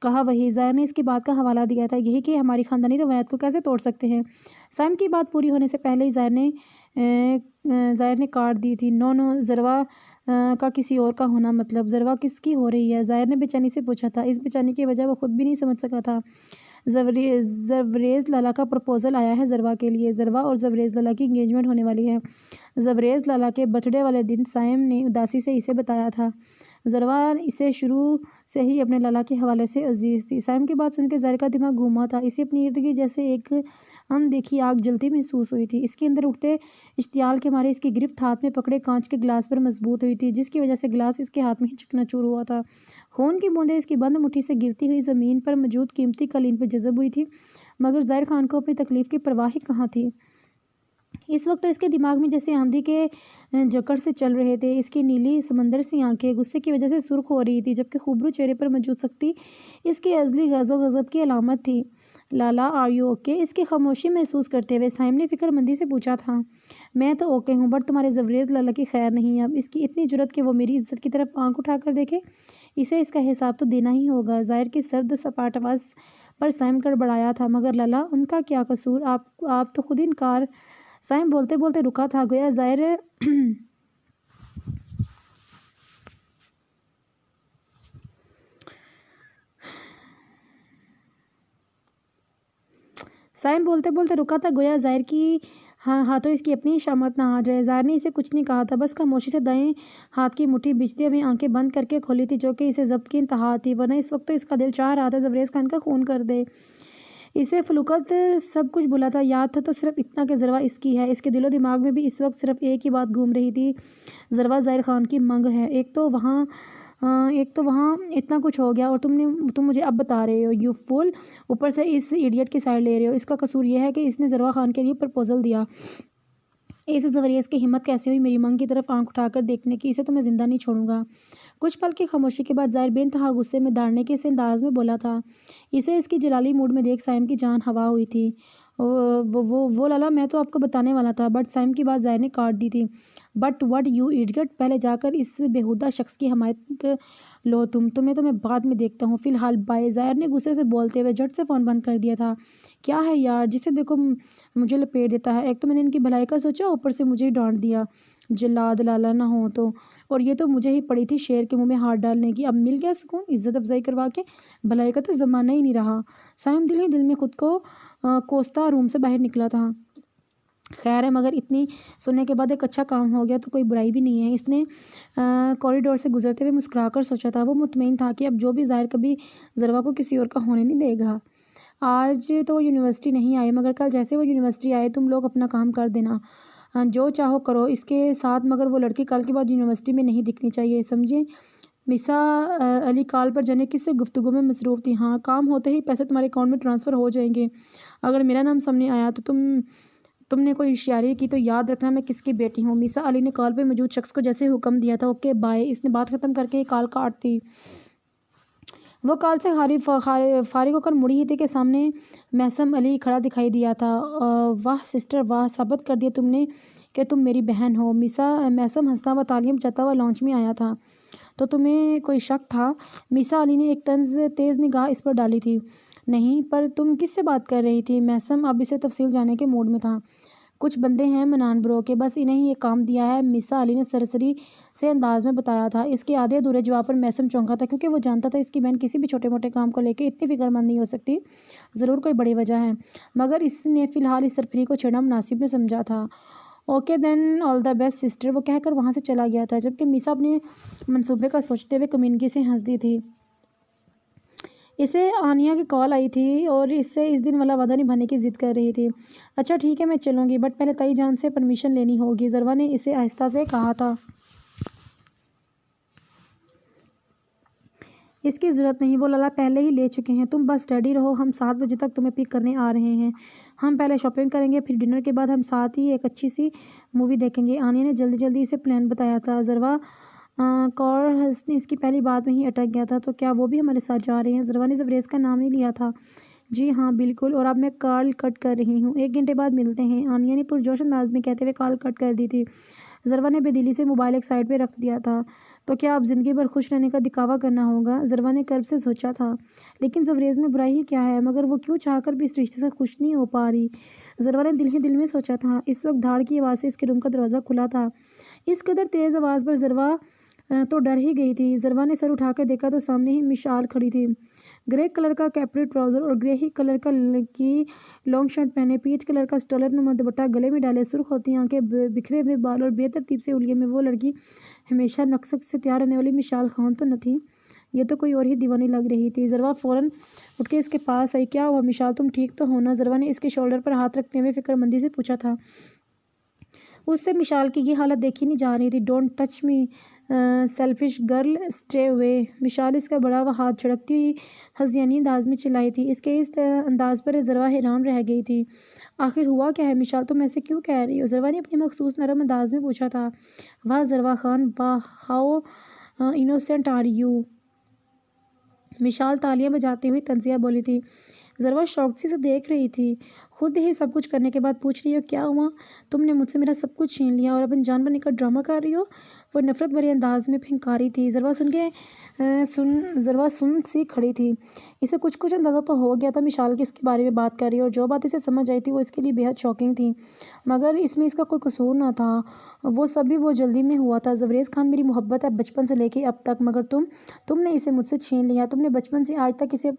کہا وہی۔" ظاہر نے اس کی بات کا حوالہ دیا تھا۔ "یہی کہ ہماری خاندانی روایات کو کیسے توڑ سکتے ہیں؟" سائم کی بات پوری ہونے سے پہلے ہی ظاہر نے کاٹ دی تھی۔ "نو نو، ذروہ کا کسی اور کا ہونا مطلب؟ ذروہ کس کی ہو رہی ہے؟" ظاہر نے بے چینی سے پوچھا تھا۔ اس بے چینی کی وجہ وہ خود بھی نہیں سمجھ سکا تھا۔ "زوریز لالا کا پرپوزل آیا ہے ذروہ کے لیے۔ ذروہ اور زوریز لالا کی انگیجمنٹ ہونے والی ہے۔ زوریز لالا کے برتھ ڈے والے دن"، سائم نے اداسی سے اسے بتایا تھا۔ ذروہ اسے شروع سے ہی اپنے لالا کے حوالے سے عزیز تھی۔ سائم کی بات سن کے ظاہر کا دماغ گھوما تھا۔ اسے اپنی ارد گرد جیسے ایک اندیکھی آگ جلتی محسوس ہوئی تھی۔ اس کے اندر اٹھتے اشتعال کے مارے اس کی گرفت ہاتھ میں پکڑے کانچ کے گلاس پر مضبوط ہوئی تھی، جس کی وجہ سے گلاس اس کے ہاتھ میں ہی چکنا چور ہوا تھا۔ خون کی بوندیں اس کی بند مٹھی سے گرتی ہوئی زمین پر موجود قیمتی قالین پر جذب ہوئی تھی، مگر ظاہر خان کو اپنی تکلیف کی پرواہ ہی کہاں تھی۔ اس وقت تو اس کے دماغ میں جیسے آندھی کے جھکڑ سے چل رہے تھے۔ اس کی نیلی سمندر سی آنکھیں غصے کی وجہ سے سرخ ہو رہی تھی، جبکہ خوبرو چہرے پر موجود سختی اس کے ازلی غیظ و غضب کی علامت تھی۔ "لالا، آر یو اوکے؟" اس کی خاموشی محسوس کرتے ہوئے سائم نے فکر مندی سے پوچھا تھا۔ "میں تو اوکے ہوں، بٹ تمہارے زوریز لالا کی خیر نہیں اب۔ اس کی اتنی جرأت کہ وہ میری عزت کی طرف آنکھ اٹھا کر دیکھے۔ اسے اس کا حساب تو دینا ہی ہوگا۔" ظاہر کی سرد سپاٹ آواز پر سائم گڑبڑایا تھا۔ "مگر لالا، ان کا کیا قصور؟ آپ تو خود انکار۔" سائم بولتے بولتے رکا تھا، گویا ظاہر کی ہاتھوں اس کی اپنی شامت نہ آ جائے۔ ظاہر نے اسے کچھ نہیں کہا تھا، بس خاموشی سے دائیں ہاتھ کی مٹھی بھیجتے ہوئے آنکھیں بند کر کے کھولی تھی، جو کہ اسے ضبط کی انتہا تھی، ورنہ اس وقت تو اس کا دل چاہ رہا تھا زوریز خان کا خون کر دے۔ اسے فلوکت سب کچھ بھلا تھا، یاد تھا تو صرف اتنا کہ ذروہ اس کی ہے۔ اس کے دل و دماغ میں بھی اس وقت صرف ایک ہی بات گھوم رہی تھی، ذروہ ظاہر خان کی منگ ہے۔ ایک تو وہاں اتنا کچھ ہو گیا، اور تم مجھے اب بتا رہے ہو، یو فول! اوپر سے اس ایڈیٹ کی سائیڈ لے رہے ہو۔ اس کا قصور یہ ہے کہ اس نے ذروہ خان کے لیے پرپوزل دیا۔ اس زوریز کی ہمت کیسے ہوئی میری منگ کی طرف آنکھ اٹھا کر دیکھنے کی؟ اسے تو میں زندہ نہیں چھوڑوں گا۔ کچھ پل کی خاموشی کے بعد ظاہر بے انتہا غصے میں دھاڑنے کے اس انداز میں بولا تھا۔ اسے اس کی جلالی موڈ میں دیکھ سائم کی جان ہوا ہوئی تھی۔ وہ لالا، میں تو آپ کو بتانے والا تھا، بٹ سائم کی بات ظاہر نے کاٹ دی تھی۔ "But what you idiot! پہلے جا کر اس بیہودہ شخص کی حمایت لو تمہیں تو میں بعد میں دیکھتا ہوں، فی الحال بائے۔" ظاہر نے غصے سے بولتے ہوئے جھٹ سے فون بند کر دیا تھا۔ "کیا ہے یار، جسے دیکھو مجھے لپیٹ دیتا ہے۔ ایک تو میں نے ان کی بھلائی کا سوچا، اوپر سے مجھے ہی ڈانٹ دیا۔ جلاد لالا نہ ہوں تو، اور یہ تو مجھے ہی پڑی تھی شیر کے منہ میں ہاتھ ڈالنے کی۔ اب مل گیا سکون، عزت افزائی کروا کے۔ بھلائی کا تو زمانہ ہی نہیں رہا۔" سائم دل ہی دل میں خود کو کوستا روم سے باہر نکلا تھا۔ خیر ہے، مگر اتنی سننے کے بعد ایک اچھا کام ہو گیا تو کوئی برائی بھی نہیں ہے۔ اس نے کوریڈور سے گزرتے ہوئے مسکرا کر سوچا تھا۔ وہ مطمئن تھا کہ اب جو بھی ظاہر کبھی ذروہ کو کسی اور کا ہونے نہیں دے گا۔ آج تو وہ یونیورسٹی نہیں آئے، مگر کل جیسے وہ یونیورسٹی آئے تم لوگ اپنا کام کر دینا، جو چاہو کرو اس کے ساتھ، مگر وہ لڑکی کل کے بعد یونیورسٹی میں نہیں دکھنی چاہیے، سمجھے؟ مسا علی کال پر جانے کس سے گفتگو میں مصروف تھی۔ "ہاں، کام ہوتے ہی پیسے تمہارے اکاؤنٹ میں ٹرانسفر ہو جائیں گے۔ اگر میرا نام سامنے آیا تو تم نے کوئی ہوشیاری کی تو یاد رکھنا میں کس کی بیٹی ہوں۔" مسا علی نے کال پہ موجود شخص کو جیسے حکم دیا تھا۔ "Okay bye." اس نے بات ختم کر کے کال کاٹ دی۔ وہ کال سے فارغ ہو کر مڑی ہی تھی کہ سامنے محسم علی کھڑا دکھائی دیا تھا۔ "واہ سسٹر واہ، ثابت کر دیا تم نے کہ تم میری بہن ہو۔" محسم ہنستا ہوا تالیاں بجاتا ہوا لانچ میں آیا تھا۔ "تو تمہیں کوئی شک تھا؟" مسا علی نے ایک تیز نگاہ اس پر ڈالی تھی۔ "نہیں، پر تم کس سے بات کر رہی تھی؟" محسم اب اسے تفصیل جاننے کے موڈ میں تھا۔ "کچھ بندے ہیں منان برو کے، بس انہیں ہی یہ کام دیا ہے۔" مسا علی نے سرسری سے انداز میں بتایا تھا۔ اس کے آدھے ادھورے جواب پر محسم چونکا تھا، کیونکہ وہ جانتا تھا اس کی بہن کسی بھی چھوٹے موٹے کام کو لے کے اتنی فکر مند نہیں ہو سکتی، ضرور کوئی بڑی وجہ ہے، مگر اس نے فی الحال اس سرفری کو چھیڑنا مناسب نہ سمجھا تھا۔ "Okay then, all the best sister." وہ کہہ کر وہاں سے چلا گیا تھا، جبکہ مسا اپنے منصوبے کا سوچتے ہوئے کمینگی سے ہنس دی تھی۔ اسے آنیا کی کال آئی تھی اور اس سے اس دن والا وعدہ نبھانے کی ضد کر رہی تھی۔ اچھا ٹھیک ہے میں چلوں گی، بٹ پہلے تائی جان سے پرمیشن لینی ہوگی، ضروا نے اسے آہستہ سے کہا تھا۔ اس کی ضرورت نہیں، وہ لالا پہلے ہی لے چکے ہیں، تم بس ریڈی رہو، ہم 7 بجے تک تمہیں پک کرنے آ رہے ہیں۔ ہم پہلے شاپنگ کریں گے، پھر ڈنر کے بعد ہم ساتھ ہی ایک اچھی سی مووی دیکھیں گے۔ آنیا نے جلدی جلدی اسے پلان بتایا تھا۔ ضروا کور اس کی پہلی بات میں ہی اٹک گیا تھا۔ تو کیا وہ بھی ہمارے ساتھ جا رہے ہیں؟ ضروا نے زبریز کا نام نہیں لیا تھا۔ جی ہاں بالکل، اور اب میں کال کٹ کر رہی ہوں، 1 گھنٹے بعد ملتے ہیں، آنیا نے پرجوش انداز میں کہتے ہوئے کال کٹ کر دی تھی۔ ضروا نے بے دلی سے موبائل ایک سائڈ پہ رکھ دیا تھا۔ تو کیا اب زندگی بھر خوش رہنے کا دکھاوا کرنا ہوگا؟ ضروا نے کرب سے سوچا تھا۔ لیکن زبریز میں برائی ہی کیا ہے؟ مگر وہ کیوں چاہ کر بھی اس رشتے سے خوش نہیں ہو پا رہی؟ ضروا نے دل ہی دل میں سوچا تھا۔ اس وقت دھاڑ کی آواز سے اس کے روم کا دروازہ کھلا تھا۔ اس قدر تیز آواز پر ضروا تو ڈر ہی گئی تھی۔ ضروا نے سر اٹھا کر دیکھا تو سامنے ہی مشال کھڑی تھی، گرے کلر کا کیپری ٹراؤزر اور گرے ہی کلر کی لانگ شرٹ پہنے، پیچ کلر کا اسٹولر نما دوپٹہ گلے میں ڈالے، سرخ ہوتی آنکھیں، بکھرے ہوئے بال اور بے ترتیب سے اولیا میں وہ لڑکی ہمیشہ نقص سے تیار رہنے والی مشال خان تو نہ تھی، یہ تو کوئی اور ہی دیوانی لگ رہی تھی۔ ضروا فوراً اٹھ کے اس کے پاس آئی۔ کیا ہوا مشال، تم ٹھیک تو ہو نا؟ ضروا نے اس کے شولڈر پر ہاتھ رکھتے ہوئے فکر مندی سے پوچھا تھا۔ اس سے مشال کی یہ حالت دیکھی نہیں جا رہی تھی۔ Don't touch me selfish girl, stay away, Mishal اس کا بڑا ہوا ہاتھ جھڑکتی ہوئی ہذیانی انداز میں چلائی تھی۔ اس کے اس انداز پر ضروا حیران رہ گئی تھی۔ آخر ہوا کیا ہے مشال، تم ایسے کیوں کہہ رہی ہو؟ ضروا نے اپنے مخصوص نرم انداز میں پوچھا تھا۔ واہ ضروا خان، واہ، how innocent are you, Mishal تالیاں بجاتے ہوئے طنزیہ بولی تھی۔ ضروا شوق سے دیکھ رہی تھی۔ خود ہی سب کچھ کرنے کے بعد پوچھ رہی ہو کیا ہوا؟ تم نے مجھ سے میرا سب کچھ چھین لیا اور اب انجان بننے کا ڈرامہ کر رہی ہو؟ وہ نفرت بھرے انداز میں پھنکاری تھی۔ ضروا سن سی کھڑی تھی۔ اسے کچھ اندازہ تو ہو گیا تھا مشال کس کے بارے میں بات کر رہی ہے، اور جو بات اسے سمجھ آئی تھی وہ اس کے لیے بے حد شاکنگ تھی، مگر اس میں اس کا کوئی قصور نہ تھا، وہ سب بھی بہت جلدی میں ہوا تھا۔ زبریز خان میری محبت ہے بچپن سے لے کے اب تک، مگر تم نے اسے مجھ سے چھین لیا۔ تم نے بچپن سے آج تک اسے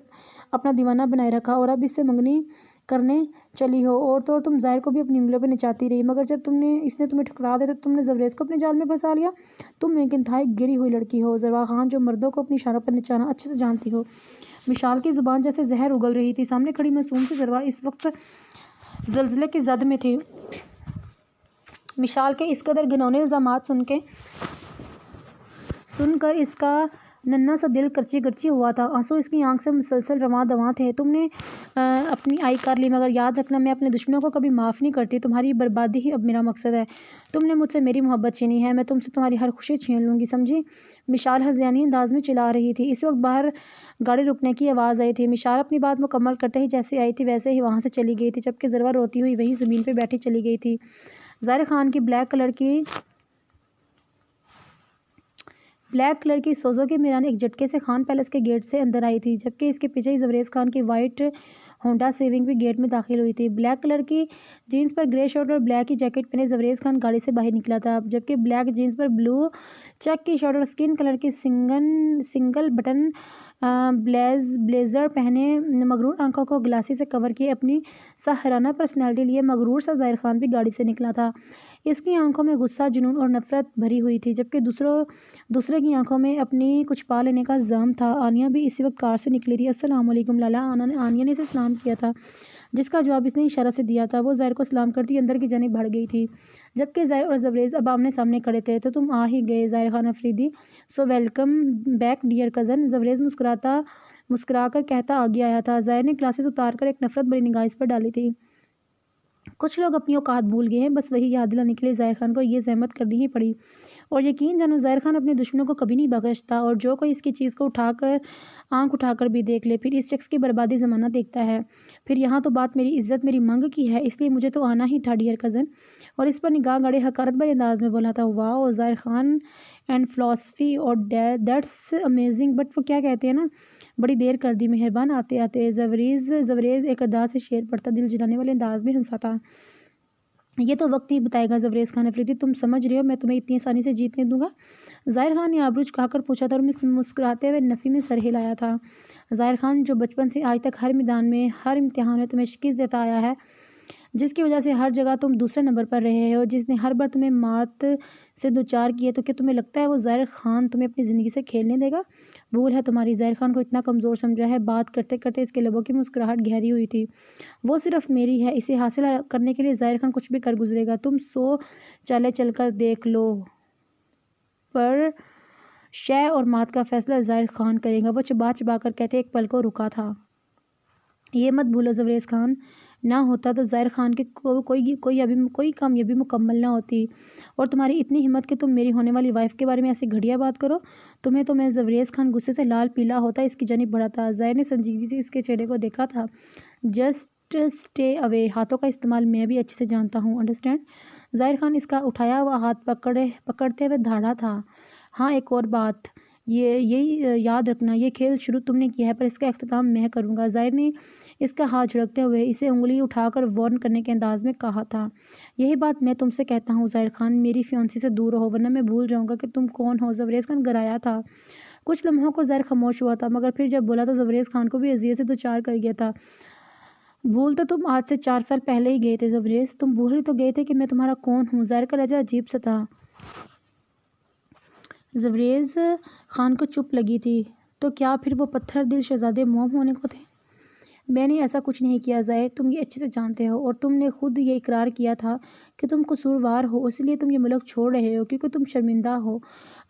اپنا دیوانہ بنائے رکھا اور اب اس سے منگنی کرنے چلی ہو، اور تو تم ظاہر کو بھی اپنی انگلیوں پہ نچاتی رہی، مگر جب اس نے تمہیں ٹھکرا دیا تو تم نے زبریز کو اپنے جال میں پھنسا لیا۔ تم ایک انتہائی گری ہوئی لڑکی ہو ضروا خان، جو مردوں کو اپنی اشاروں پر نچانا اچھے سے جانتی ہو۔ مشال کی زبان جیسے زہر اگل رہی تھی۔ سامنے کھڑی معصوم سی ضروا اس وقت زلزلے کی زد میں تھی۔ مشال کے اس قدر گھنونے الزامات سن کر اس کا ننھا سا دل کرچی کرچی ہوا تھا، آنسو اس کی آنکھ سے مسلسل رواں دواں تھے۔ تم نے اپنی آئی کر لی، مگر یاد رکھنا میں اپنے دشمنوں کو کبھی معاف نہیں کرتی، تمہاری بربادی ہی اب میرا مقصد ہے۔ تم نے مجھ سے میری محبت چھینی ہے، میں تم سے تمہاری ہر خوشی چھین لوں گی، سمجھی؟ مشال ہذیانی انداز میں چلا رہی تھی۔ اس وقت باہر گاڑی رکنے کی آواز آئی تھی۔ مشال اپنی بات مکمل کرتے ہی جیسے آئی تھی ویسے ہی وہاں سے چلی گئی تھی، جبکہ ضروا روتی ہوئی وہیں زمین پہ بیٹھی چلی گئی تھی۔ ظاہر خان کی بلیک کلر کی سوزوکی میران ایک جھٹکے سے خان پیلس کے گیٹ سے اندر آئی تھی، جبکہ اس کے پیچھے ہی زبریز خان کی وائٹ ہونڈا سیونگ بھی گیٹ میں داخل ہوئی تھی۔ بلیک کلر کی جینس پر گرے شرٹ اور بلیک کی جیکٹ پہنے زبریز خان گاڑی سے باہر نکلا تھا، جبکہ بلیک جینس پر بلو چیک کی شرٹ اور اسکن کلر کی سنگل بٹن بلیزر پہنے مغرور آنکھوں کو گلاسز سے کور کیے اپنی ساحرانہ پرسنالٹی لیے مغرور سا ظاہر خان بھی گاڑی سے نکلا تھا۔ اس کی آنکھوں میں غصہ، جنون اور نفرت بھری ہوئی تھی، جبکہ دوسرے کی آنکھوں میں اپنی کچھ پا لینے کا عزم تھا۔ آنیا بھی اسی وقت کار سے نکلی تھی۔ السلام علیکم لالا، آنیا نے اسے سلام کیا تھا، جس کا جواب اس نے اشارہ سے دیا تھا۔ وہ ظاہر کو سلام کرتی اندر کی جانب بڑھ گئی تھی، جبکہ ظاہر اور زبریز اب آمنے سامنے کھڑے تھے۔ تو تم آ ہی گئے Zahir Khan Afridi, so welcome back dear cousin, Zabraiz مسکرا کر کہتا آگے آیا تھا۔ ظاہر نے گلاسز اتار کر ایک نفرت بھری نگاہ اس پر ڈالی تھی۔ کچھ لوگ اپنی اوقات بھول گئے ہیں، بس وہی یاد دلانے کے لیے ظاہر خان کو یہ زحمت کرنی ہی پڑی، اور یقین جانو ظاہر خان اپنے دشمنوں کو کبھی نہیں بخشتا، اور جو کوئی اس کی چیز کو آنکھ اٹھا کر بھی دیکھ لے، پھر اس شخص کی بربادی زمانہ دیکھتا ہے۔ پھر یہاں تو بات میری عزت، میری منگ کی ہے، اس لیے مجھے تو آنا ہی تھا ڈیئر کزن، اور اس پر نگاہ گاڑے حقارت بھرے انداز میں بولا تھا۔ واؤ ظاہر خان اینڈ فلاسفی، اور دیٹس امیزنگ، بٹ وہ کیا کہتے ہیں نا، بڑی دیر کر دی، مہربان آتے آتے۔ زبریز ایک ادا سے شعر پڑھتا دل جلانے والے انداز میں ہنسا تھا۔ یہ تو وقت ہی بتائے گا زبریز خان افریدی، تم سمجھ رہے ہو میں تمہیں اتنی آسانی سے جیتنے دوں گا؟ ظاہر خان نے آبرو جھکا کر پوچھا تھا، اور مسکراتے ہوئے نفی میں سر ہلایا تھا۔ ظاہر خان، جو بچپن سے آج تک ہر میدان میں، ہر امتحان میں تمہیں شکست دیتا آیا ہے، جس کی وجہ سے ہر جگہ تم دوسرے نمبر پر رہے ہو، جس نے ہر بار تمہیں مات سے دوچار کیے، تو کیا تمہیں لگتا ہے وہ ظاہر خان تمہیں اپنی زندگی سے کھیلنے دے گا؟ بھول ہے تمہاری۔ ظاہر خان کو اتنا کمزور سمجھا ہے۔ بات کرتے کرتے اس کے لبوں کی مسکراہٹ گہری ہوئی تھی۔ وہ صرف میری ہے، اسے حاصل کرنے کے لیے ظاہر خان کچھ بھی کر گزرے گا۔ تم 100 چالیں چل کر دیکھ لو، پر شے اور مات کا فیصلہ ظاہر خان کرے گا۔ وہ چبا چبا کر کہتے ایک پل کو رکا تھا۔ یہ مت بھولو زبریز خان، نہ ہوتا تو ظاہر خان کی کوئی کامیابی مکمل نہ ہوتی۔ اور تمہاری اتنی ہمت کہ تم میری ہونے والی وائف کے بارے میں ایسی گھٹیا بات کرو۔ تمہیں تو میں زبریز خان غصے سے لال پیلا ہوتا اس کی جانب بڑھا تھا۔ ظاہر نے سنجیدگی سے اس کے چہرے کو دیکھا تھا۔ جسٹ اسٹے اوے، ہاتھوں کا استعمال میں بھی اچھے سے جانتا ہوں، انڈرسٹینڈ؟ ظاہر خان اس کا اٹھایا ہوا ہاتھ پکڑتے ہوئے دھاڑا تھا۔ ہاں ایک اور بات، یہی یاد رکھنا، یہ کھیل شروع تم نے کیا ہے پر اس کا اختتام میں کروں گا۔ ظاہر نے اس کا ہاتھ جھڑکتے ہوئے اسے انگلی اٹھا کر وارن کرنے کے انداز میں کہا تھا۔ یہی بات میں تم سے کہتا ہوں ظاہر خان، میری فیونسی سے دور رہو ورنہ میں بھول جاؤں گا کہ تم کون ہو۔ زبریز خان گھرایا تھا۔ کچھ لمحوں کو ظاہر خاموش ہوا تھا، مگر پھر جب بولا تو زبریز خان کو بھی اذیت سے دوچار کر گیا تھا۔ بھول تو تم آج سے 4 سال پہلے ہی گئے تھے زبریز، تم بھول ہی تو گئے تھے کہ میں تمہارا کون ہوں۔ ظاہر کا لہجہ عجیب سا تھا۔ زبریز خان کو چپ لگی تھی۔ تو کیا پھر وہ پتھر دل شہزادے موم ہونے کو تھے؟ میں نے ایسا کچھ نہیں کیا ظاہر، تم یہ اچھے سے جانتے ہو، اور تم نے خود یہ اقرار کیا تھا کہ تم قصوروار ہو، اس لیے تم یہ ملک چھوڑ رہے ہو کیونکہ تم شرمندہ ہو۔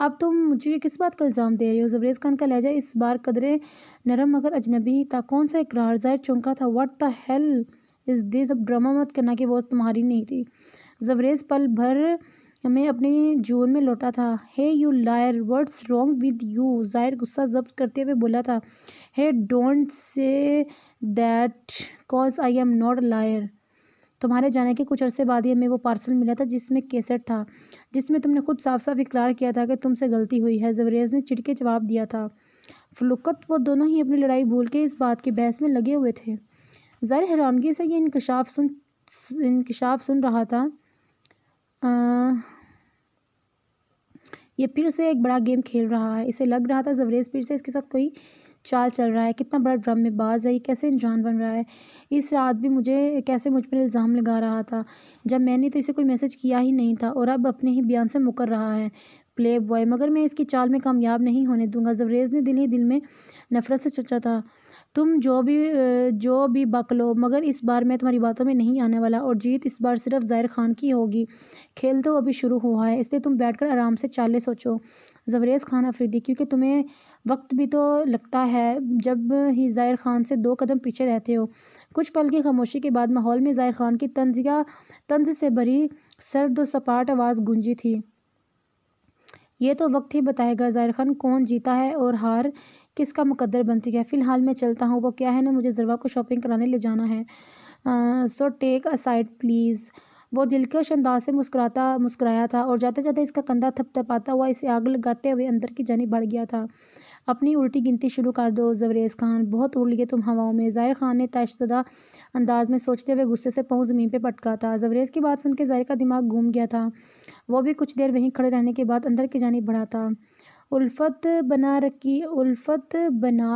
اب تم مجھے کس بات کا الزام دے رہے ہو؟ زبریز خان کا لہجہ اس بار قدرے نرم مگر اجنبی ہی تھا۔ کون سا اقرار؟ ظاہر چونکا تھا۔ واٹ دی ہیل از دس؟ اب ڈرامہ مت کرنا کہ وہ تمہاری نہیں تھی۔ زبریز پل بھر میں اپنی جون میں لوٹا تھا۔ Hey you liar, what's wrong with you? ظاہر غصہ ضبط کرتے ہوئے بولا تھا۔ Hey don't say that cause I am not a liar. تمہارے جانے کے کچھ عرصے بعد ہی ہمیں وہ پارسل ملا تھا جس میں کیسٹ تھا، جس میں تم نے خود صاف صاف اقرار کیا تھا کہ تم سے غلطی ہوئی ہے۔ زبریز نے چڑ کے جواب دیا تھا۔ فلوکت وہ دونوں ہی اپنی لڑائی بھول کے اس بات کی بحث میں لگے ہوئے تھے۔ ظاہر حیرانگی سے یہ انکشاف سن رہا تھا۔ یہ پھر سے ایک بڑا گیم کھیل رہا ہے۔ اسے لگ رہا تھا زبریز پھر سے اس کے ساتھ کوئی چال چل رہا ہے۔ کتنا بڑا ڈرامے باز ہے یہ، کیسے انجان بن رہا ہے۔ اس رات بھی کیسے مجھ پر الزام لگا رہا تھا جب میں نے تو اسے کوئی میسج کیا ہی نہیں تھا، اور اب اپنے ہی بیان سے مکر رہا ہے۔ پلے بوائے، مگر میں اس کی چال میں کامیاب نہیں ہونے دوں گا۔ زبریز نے دل ہی دل میں نفرت سے سوچا تھا۔ تم جو بھی بک لو، مگر اس بار میں تمہاری باتوں میں نہیں آنے والا، اور جیت اس بار صرف ظاہر خان کی ہوگی۔ کھیل تو ابھی شروع ہوا ہے، اس لیے تم بیٹھ کر آرام سے چالیں سوچو۔ زبریز خان افریدی، کیونکہ تمہیں وقت بھی تو لگتا ہے جب ہی ظاہر خان سے 2 قدم پیچھے رہتے ہو۔ کچھ پل کی خاموشی کے بعد ماحول میں ظاہر خان کی طنز سے بھری سرد و سپاٹ آواز گونجی تھی۔ یہ تو وقت ہی بتائے گا ظاہر خان، کون جیتا ہے اور ہار کس کا مقدر بنتی ہے۔ فی الحال میں چلتا ہوں۔ وہ کیا ہے نا، مجھے ذروہ کو شاپنگ کرانے لے جانا ہے۔ سو ٹیک اے سائٹ پلیز۔ وہ دلکش انداز سے مسکرایا تھا اور جاتے جاتے اس کا کندھا تھپ تھپاتا ہوا اسے آگ لگاتے ہوئے اندر کی جانب بڑھ گیا تھا۔ اپنی الٹی گنتی شروع کر دو زبریز خان، بہت اڑ لیے تم ہواؤں میں۔ ظاہر خان نے طے شدہ انداز میں سوچتے ہوئے غصے سے پاؤں زمین پہ پٹکا تھا۔ زبریز کی بات سن کے ظاہر کا دماغ گھوم گیا تھا۔ وہ بھی کچھ دیر وہیں کھڑے رہنے کے بعد اندر کی جانب بڑھا تھا۔ الفت بنا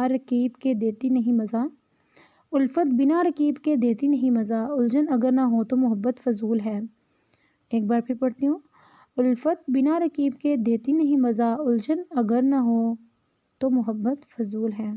رکیب کے دیتی نہیں مزہ، الفت بنا رکیب کے دیتی نہیں مزہ، الجھن اگر نہ ہو تو محبت فضول ہے۔ ایک بار پھر پڑھتی ہوں۔ الفت بنا رکیب کے دیتی نہیں مزہ، الجھن اگر نہ ہو تو محبت فضول ہے۔